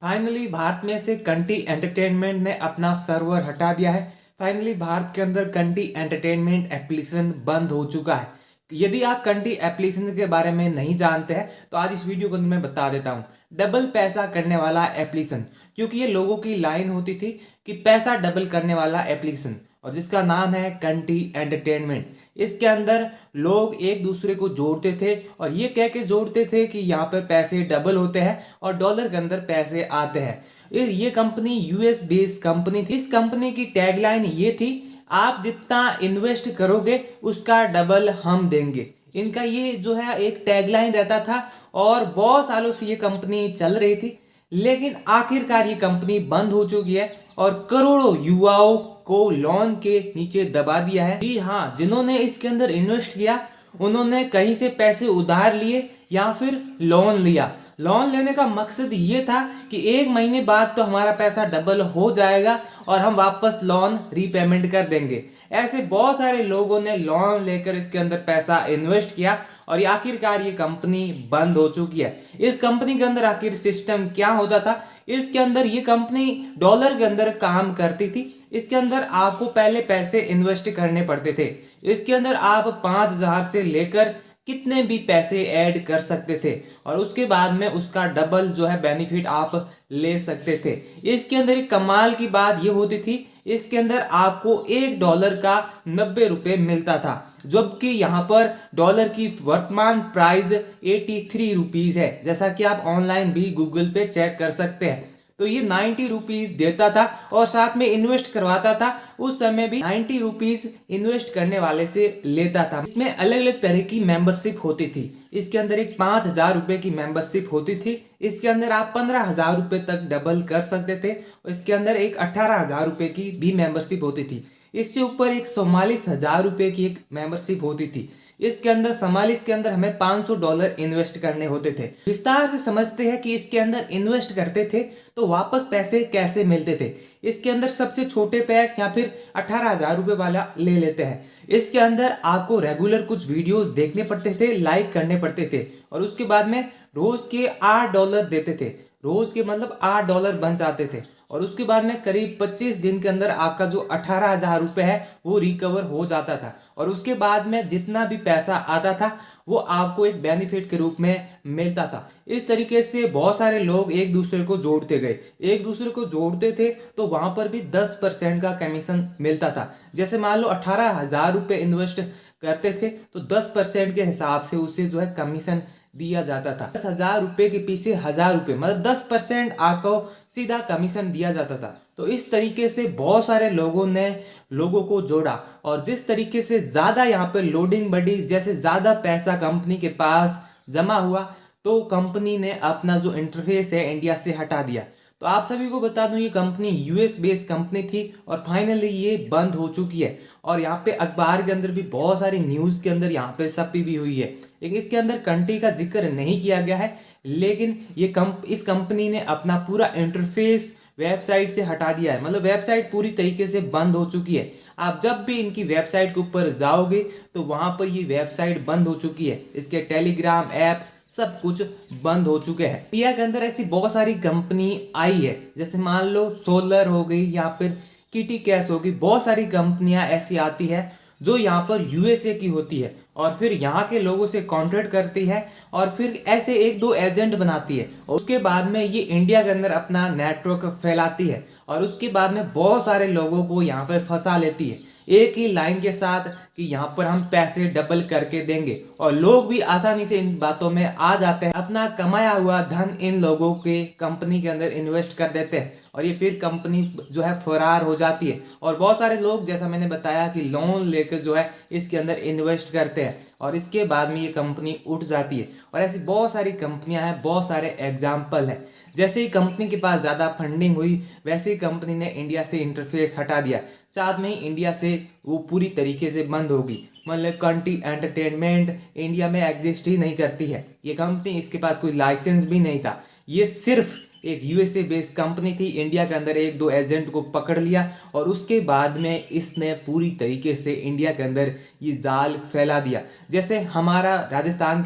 Finally Bharat में से कंटी entertainment ने अपना सर्वर हटा दिया है। फाइनली भारत के अंदर कंटी एंटरटेनमेंट एप्लीकेशन बंद हो चुका है। यदि आप कंटी एप्लीकेशन के बारे में नहीं जानते हैं तो आज इस वीडियो को अंदर मैं बता देता हूँ। डबल पैसा करने वाला एप्लीकेशन, क्योंकि ये लोगों की लाइन होती थी कि पैसा डबल करने वाला एप्लीकेशन, और जिसका नाम है कंटी एंटरटेनमेंट। इसके अंदर लोग एक दूसरे को जोड़ते थे और ये कह के जोड़ते थे कि यहाँ पर पैसे डबल होते हैं और डॉलर के अंदर पैसे आते हैं। ये कंपनी यूएस बेस्ड कंपनी थी। इस कंपनी की टैगलाइन ये थी, आप जितना इन्वेस्ट करोगे उसका डबल हम देंगे। इनका ये जो है एक टैगलाइन रहता था और बहुत सालों से ये कंपनी चल रही थी, लेकिन आखिरकार ये कंपनी बंद हो चुकी है और करोड़ों युवाओं को लोन के नीचे दबा दिया है। जी हाँ, जिन्होंने इसके अंदर इन्वेस्ट किया उन्होंने कहीं से पैसे उधार लिए या फिर लोन लिया। लोन लेने का मकसद ये था कि 1 महीने बाद तो हमारा पैसा डबल हो जाएगा और हम वापस लोन रीपेमेंट कर देंगे। ऐसे बहुत सारे लोगों ने लोन लेकर इसके अंदर पैसा इन्वेस्ट किया और आखिरकार ये कंपनी बंद हो चुकी है। इस कंपनी के अंदर आखिर सिस्टम क्या होता था? इसके अंदर ये कंपनी डॉलर के अंदर काम करती थी। इसके अंदर आपको पहले पैसे इन्वेस्ट करने पड़ते थे। इसके अंदर आप 5,000 से लेकर कितने भी पैसे ऐड कर सकते थे और उसके बाद में उसका डबल जो है बेनिफिट आप ले सकते थे। इसके अंदर एक कमाल की बात ये होती थी, इसके अंदर आपको $1 का 90 रुपए मिलता था, जबकि यहाँ पर डॉलर की वर्तमान प्राइस 83 रुपीज है, जैसा कि आप ऑनलाइन भी गूगल पे चेक कर सकते हैं। तो ये 90 रुपीज देता था और साथ में इन्वेस्ट करवाता था। उस समय भी 90 रुपीज इन्वेस्ट करने वाले से लेता था। इसमें अलग अलग तरह की मेंबरशिप होती थी। इसके अंदर एक 5,000 रुपए की मेंबरशिप होती थी। इसके अंदर आप 15,000 रुपए तक डबल कर सकते थे और इसके अंदर एक 18,000 रुपए की भी मेंबरशिप होती थी। इससे ऊपर एक 44,000 रुपए की एक मेंबरशिप होती थी। इसके अंदर 44 के अंदर हमें $500 इन्वेस्ट करने होते थे। विस्तार से समझते हैं कि इसके अंदर इन्वेस्ट करते थे तो वापस पैसे कैसे मिलते थे। इसके अंदर सबसे छोटे पैक या फिर 18,000 रुपए वाला ले लेते हैं। इसके अंदर आपको रेगुलर कुछ वीडियोस देखने पड़ते थे, लाइक करने पड़ते थे और उसके बाद में रोज के $8 देते थे। रोज के मतलब $8 बन जाते थे और उसके बाद में करीब 25 दिन के अंदर आपका जो 18,000 रुपए है वो रिकवर हो जाता था और उसके बाद में जितना भी पैसा आता था वो आपको एक बेनिफिट के रूप में मिलता था। इस तरीके से बहुत सारे लोग एक दूसरे को जोड़ते गए, एक दूसरे को जोड़ते थे तो वहां पर भी 10% का कमीशन मिलता था। जैसे मान लो 18,000 रुपए इन्वेस्ट करते थे तो 10% के हिसाब से उसे जो है कमीशन दिया जाता था। 10,000 रुपए के पीछे 1,000 रुपए मतलब 10% आपको सीधा कमीशन दिया जाता था। तो इस तरीके से बहुत सारे लोगों ने लोगों को जोड़ा और जिस तरीके से ज्यादा यहाँ पे लोडिंग बढ़ी, जैसे ज्यादा पैसा कंपनी के पास जमा हुआ तो कंपनी ने अपना जो इंटरफेस है इंडिया से हटा दिया। तो आप सभी को बता दूं ये कंपनी यूएस बेस्ड कंपनी थी और फाइनली ये बंद हो चुकी है और यहाँ पे अखबार के अंदर भी बहुत सारी न्यूज के अंदर यहाँ पे छपी भी हुई है, लेकिन इसके अंदर कंट्री का जिक्र नहीं किया गया है। लेकिन ये इस कंपनी ने अपना पूरा इंटरफेस वेबसाइट से हटा दिया है, मतलब वेबसाइट पूरी तरीके से बंद हो चुकी है। आप जब भी इनकी वेबसाइट के ऊपर जाओगे तो वहां पर ये वेबसाइट बंद हो चुकी है। इसके टेलीग्राम ऐप सब कुछ बंद हो चुके हैं। इंडिया के अंदर ऐसी बहुत सारी कंपनी आई है, जैसे मान लो सोलर हो गई या फिर किटी कैश हो गई। बहुत सारी कंपनियां ऐसी आती है जो यहाँ पर यूएसए की होती है और फिर यहाँ के लोगों से कॉन्ट्रैक्ट करती है और फिर ऐसे एक दो एजेंट बनाती है और उसके बाद में ये इंडिया के अंदर अपना नेटवर्क फैलाती है और उसके बाद में बहुत सारे लोगों को यहाँ पर फंसा लेती है एक ही लाइन के साथ कि यहाँ पर हम पैसे डबल करके देंगे और लोग भी आसानी से इन बातों में आ जाते हैं। अपना कमाया हुआ धन इन लोगों के कंपनी के अंदर इन्वेस्ट कर देते हैं और ये फिर कंपनी जो है फरार हो जाती है और बहुत सारे लोग जैसा मैंने बताया कि लोन लेकर जो है इसके अंदर इन्वेस्ट करते हैं और इसके बाद में ये कंपनी उठ जाती है। और ऐसी बहुत सारी कंपनियां हैं, बहुत सारे एग्जाम्पल हैं। जैसे ही कंपनी के पास ज़्यादा फंडिंग हुई वैसे ही कंपनी ने इंडिया से इंटरफेस हटा दिया, साथ में ही इंडिया से वो पूरी तरीके से बंद होगी। मतलब कंटी एंटरटेनमेंट इंडिया में एग्जिस्ट ही नहीं करती है ये कंपनी, इसके पास कोई लाइसेंस भी नहीं था। ये सिर्फ एक यूएसए बेस्ड कंपनी थी, इंडिया के अंदर एक दो एजेंट को पकड़ लिया और उसके बाद में इसने पूरी तरीके से इंडिया के अंदर ये जाल फैला दिया। जैसे हमारे राजस्थान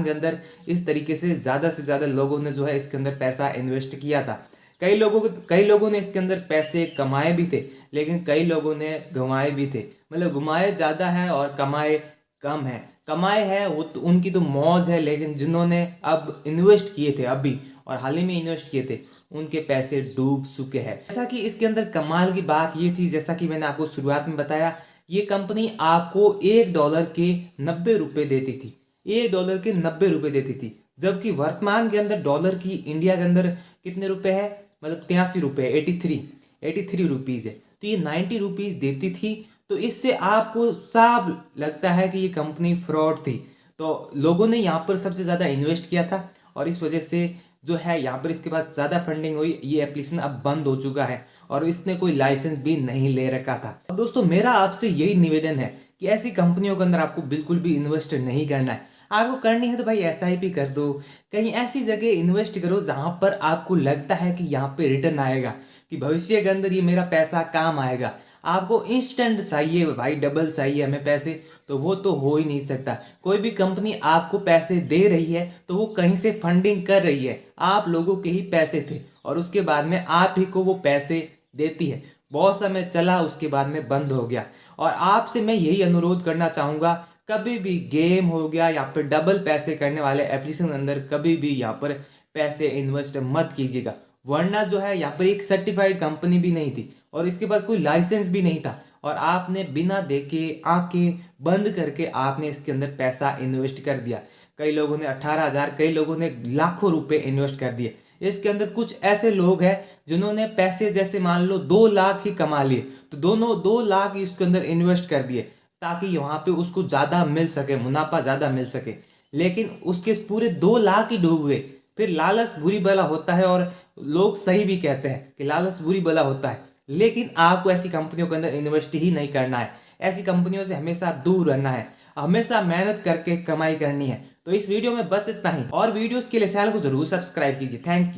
के अंदर इस तरीके से ज़्यादा लोगों ने जो है इसके अंदर पैसा इन्वेस्ट किया था। कई लोगों ने इसके अंदर पैसे कमाए भी थे, लेकिन कई लोगों ने गंवाए भी थे। मतलब घुमाए ज़्यादा है और कमाए कम है। कमाए है वो तो उनकी तो मौज है, लेकिन जिन्होंने अब इन्वेस्ट किए थे अभी और हाल ही में इन्वेस्ट किए थे उनके पैसे डूब चुके हैं। जैसा कि इसके अंदर कमाल की बात ये थी, जैसा कि मैंने आपको शुरुआत में बताया, ये कंपनी आपको $1 के 90 रुपए देती थी। $1 के 90 रुपए देती थी, जबकि वर्तमान के अंदर डॉलर की इंडिया के अंदर कितने रुपए है, मतलब 83 रुपए, 83 रुपीज़ है। तो ये 90 रुपीज़ देती थी। तो इससे आपको साफ लगता है कि ये कंपनी फ्रॉड थी। तो लोगों ने यहाँ पर सबसे ज़्यादा इन्वेस्ट किया था और इस वजह से जो है यहाँ पर इसके पास ज़्यादा फंडिंग हुई। ये एप्लीकेशन अब बंद हो चुका है और इसने कोई लाइसेंस भी नहीं ले रखा था। अब दोस्तों मेरा आपसे यही निवेदन है कि ऐसी कंपनियों के अंदर आपको बिल्कुल भी इन्वेस्ट नहीं करना है। आपको करनी है तो भाई SIP कर दो, कहीं ऐसी जगह इन्वेस्ट करो जहां पर आपको लगता है कि यहाँ पे रिटर्न आएगा, कि भविष्य के अंदर ये मेरा पैसा काम आएगा। आपको इंस्टेंट चाहिए भाई, डबल चाहिए हमें पैसे, तो वो तो हो ही नहीं सकता। कोई भी कंपनी आपको पैसे दे रही है तो वो कहीं से फंडिंग कर रही है, आप लोगों के ही पैसे थे और उसके बाद में आप ही को वो पैसे देती है। बहुत समय चला, उसके बाद में बंद हो गया। और आपसे मैं यही अनुरोध करना चाहूँगा, कभी भी गेम हो गया या फिर डबल पैसे करने वाले एप्लीकेशन के अंदर कभी भी यहाँ पर पैसे इन्वेस्ट मत कीजिएगा। वरना जो है यहाँ पर एक सर्टिफाइड कंपनी भी नहीं थी और इसके पास कोई लाइसेंस भी नहीं था और आपने बिना देखे आंखें बंद करके आपने इसके अंदर पैसा इन्वेस्ट कर दिया। कई लोगों ने 18,000, कई लोगों ने लाखों रुपए इन्वेस्ट कर दिए। इसके अंदर कुछ ऐसे लोग हैं जिन्होंने पैसे जैसे मान लो 2 लाख ही कमा लिए, तो दोनों 2 लाख इसके अंदर इन्वेस्ट कर दिए ताकि वहां पे उसको ज्यादा मिल सके, मुनाफा ज्यादा मिल सके। लेकिन उसके पूरे 2 लाख ही डूब गए। फिर लालच बुरी बला होता है और लोग सही भी कहते हैं कि लालच बुरी बला होता है। लेकिन आपको ऐसी कंपनियों के अंदर इन्वेस्ट ही नहीं करना है। ऐसी कंपनियों से हमेशा दूर रहना है, हमेशा मेहनत करके कमाई करनी है। तो इस वीडियो में बस इतना ही, और वीडियोस के लिए चैनल को जरूर सब्सक्राइब कीजिए। Thank you.